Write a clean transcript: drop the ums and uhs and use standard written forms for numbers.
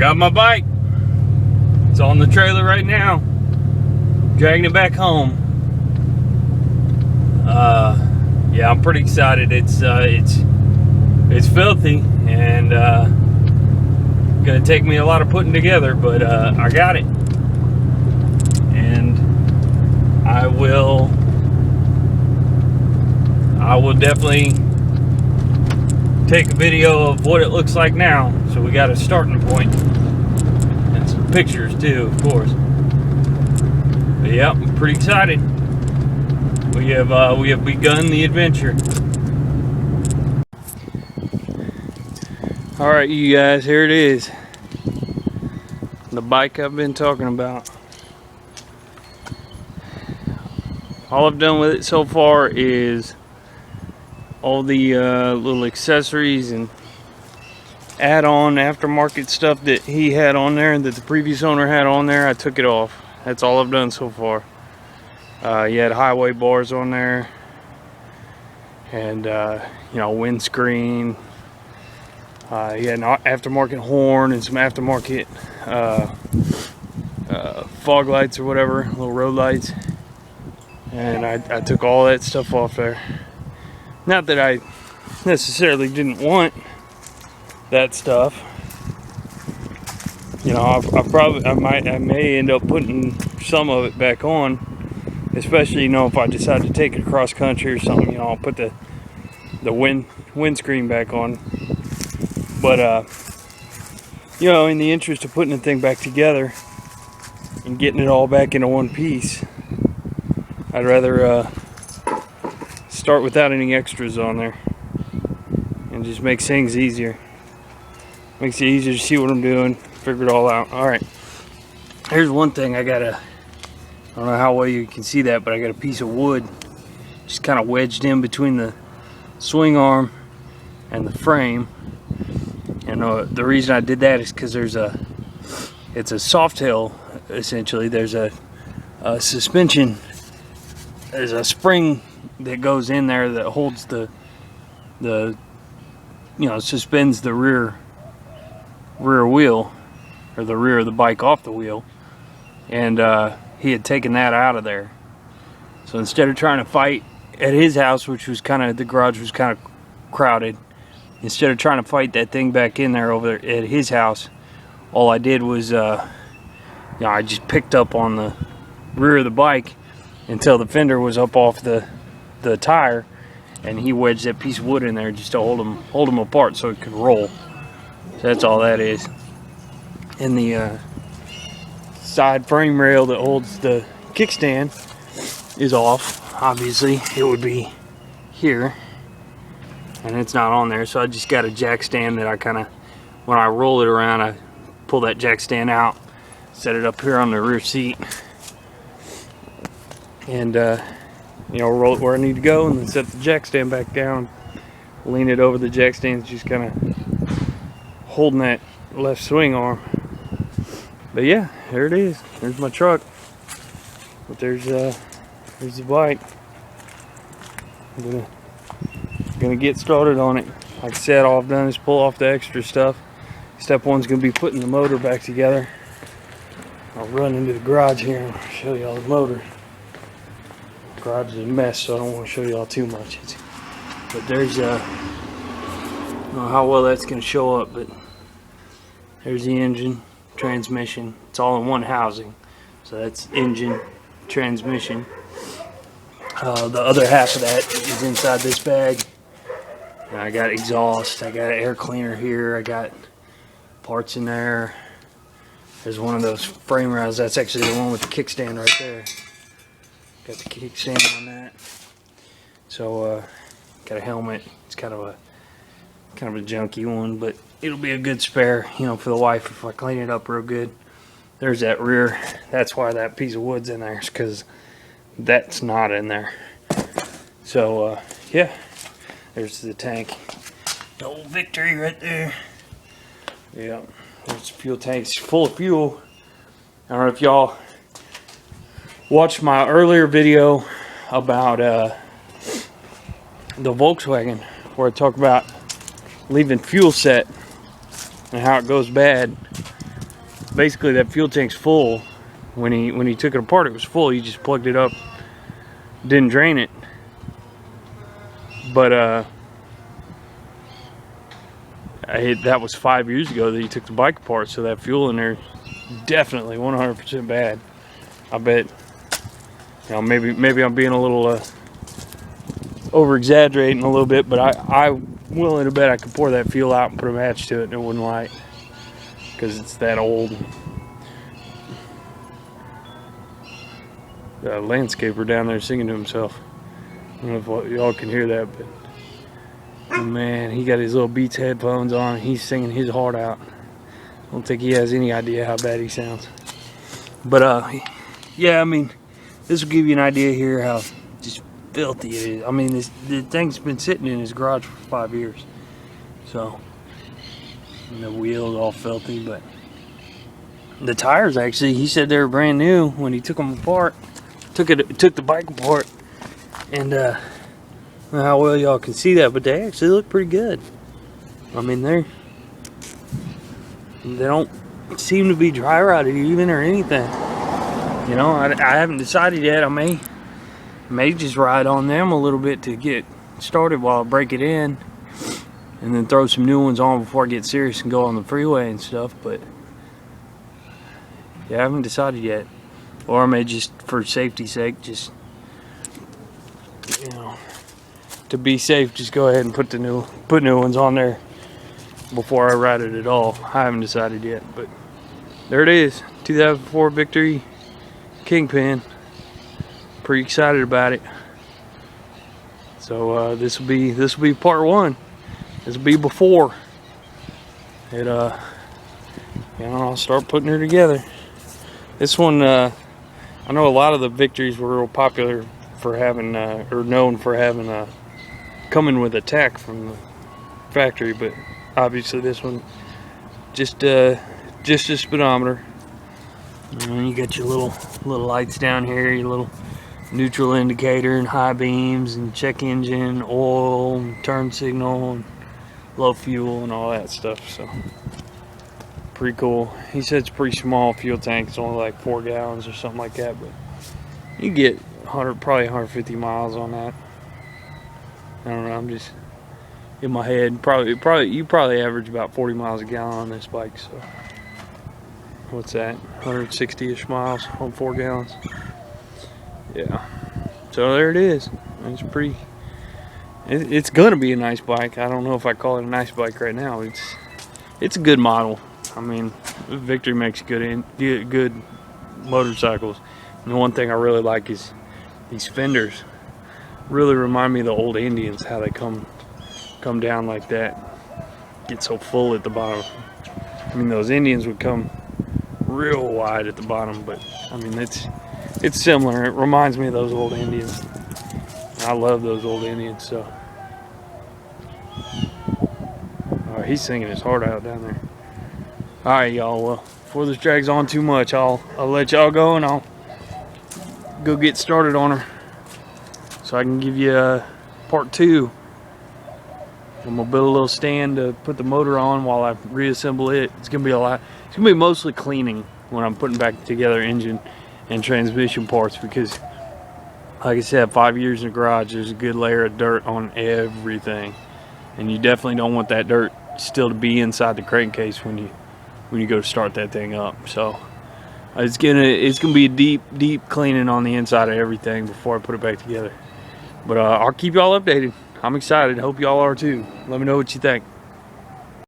got my bike. It's on the trailer right now. Dragging it back home. Yeah, I'm pretty excited. It's filthy and gonna take me a lot of putting together, but I got it. And I will definitely take a video of what it looks like now. So we got a starting point and some pictures too, of course. But yeah, I'm pretty excited. We have begun the adventure. All right, you guys, here it is. The bike I've been talking about. All I've done with it so far is all the little accessories and add-on aftermarket stuff that he had on there and that the previous owner had on there. I took it off. That's all I've done so far. You had highway bars on there and you know, windscreen. You had an aftermarket horn and some aftermarket fog lights or whatever, little road lights. And I took all that stuff off there. Not that I necessarily didn't want that stuff. You know, I may end up putting some of it back on. Especially, you know, if I decide to take it across country or something, you know, I'll put the windscreen back on. But you know, in the interest of putting the thing back together and getting it all back into one piece, I'd rather start without any extras on there and just makes things easier. Makes it easier to see what I'm doing, figure it all out. All right, here's one thing I don't know how well you can see that, but I got a piece of wood just kind of wedged in between the swing arm and the frame. And the reason I did that is because it's a Softail, essentially. There's a suspension, there's a spring that goes in there that holds the you know, suspends the rear wheel, or the rear of the bike off the wheel. And he had taken that out of there. So instead of trying to fight at his house, which was kind of, the garage was kind of crowded, instead of trying to fight that thing back in there over there at his house, all I did was, you know, I just picked up on the rear of the bike until the fender was up off the tire, and he wedged that piece of wood in there just to hold them apart so it could roll. So that's all that is. And the side frame rail that holds the kickstand is off. Obviously it would be here, and it's not on there, so I just got a jack stand that I kind of, when I roll it around, I pull that jack stand out, set it up here on the rear seat, and you know, roll it where I need to go, and then set the jack stand back down, lean it over the jack stand, just kind of holding that left swing arm. But yeah, there it is. There's my truck. But there's the bike. I'm gonna get started on it. Like I said, all I've done is pull off the extra stuff. Step one's gonna be putting the motor back together. I'll run into the garage here and show y'all the motor. The garage is a mess, so I don't want to show y'all too much. But there's I don't know how well that's gonna show up, but there's the engine, transmission. It's all in one housing. So that's engine, transmission. The other half of that is inside this bag. And I got exhaust, I got an air cleaner here, I got parts in there. There's one of those frame rails. That's actually the one with the kickstand right there. Got the kickstand on that. So got a helmet. It's kind of a junky one, but it'll be a good spare, you know, for the wife if I clean it up real good. There's that rear. That's why that piece of wood's in there, is because that's not in there. So yeah, there's the tank. The old Victory right there. Yeah, there's the fuel tank. It's full of fuel. I don't know if y'all watched my earlier video about the Volkswagen, where I talk about leaving fuel set and how it goes bad. basically that fuel tank's full. When he took it apart, it was full. He just plugged it up, didn't drain it. But that was 5 years ago that he took the bike apart, so that fuel in there definitely 100% bad. I bet, you know, maybe I'm being a little over exaggerating a little bit, but I'm willing to bet I could pour that fuel out and put a match to it and it wouldn't light, because it's that old. Landscaper down there singing to himself. I don't know if y'all can hear that, but man, he got his little Beats headphones on. He's singing his heart out. I don't think he has any idea how bad he sounds. But yeah, I mean, this will give you an idea here how just filthy it is. I mean, the thing's been sitting in his garage for 5 years, so, and the wheels all filthy. But the tires, actually, he said they were brand new when he took them apart. Took the bike apart, and I don't know how well y'all can see that, but they actually look pretty good. I mean, they don't seem to be dry rotted even or anything. You know, I haven't decided yet. I may just ride on them a little bit to get started while I break it in, and then throw some new ones on before I get serious and go on the freeway and stuff. But yeah, I haven't decided yet. Or I may just, for safety's sake, just, you know, to be safe, just go ahead and put new ones on there before I ride it at all. I haven't decided yet, but there it is, 2004 Victory Kingpin. Pretty excited about it. So this will be part one. This will be before it. You know, I'll start putting her together. This one. I know a lot of the Victories were real popular for having, or known for having, coming with a tack from the factory, but obviously this one just a speedometer. And you got your little lights down here, your little neutral indicator and high beams and check engine, oil, and turn signal, and low fuel and all that stuff. So pretty cool. He said it's a pretty small fuel tank. It's only like 4 gallons or something like that, but you get probably 150 miles on that. I don't know. I'm just in my head. You probably average about 40 miles a gallon on this bike. So what's that? 160-ish miles on 4 gallons. Yeah. So there it is. It's pretty. It's gonna be a nice bike. I don't know if I call it a nice bike right now. It's a good model. I mean, Victory makes good motorcycles. And the one thing I really like is these fenders. Really remind me of the old Indians, how they come down like that. Get so full at the bottom. I mean, those Indians would come real wide at the bottom, but I mean, it's similar. It reminds me of those old Indians. I love those old Indians. So he's singing his heart out down there. Alright, y'all, well, before this drags on too much, I'll let y'all go and I'll go get started on her so I can give you part 2. I'm gonna build a little stand to put the motor on while I reassemble it. It's gonna be mostly cleaning when I'm putting back together engine and transmission parts, because like I said, 5 years in the garage, there's a good layer of dirt on everything, and you definitely don't want that dirt still to be inside the crankcase when you go to start that thing up. So it's gonna be a deep cleaning on the inside of everything before I put it back together. But I'll keep y'all updated. I'm excited. Hope y'all are too. Let me know what you think.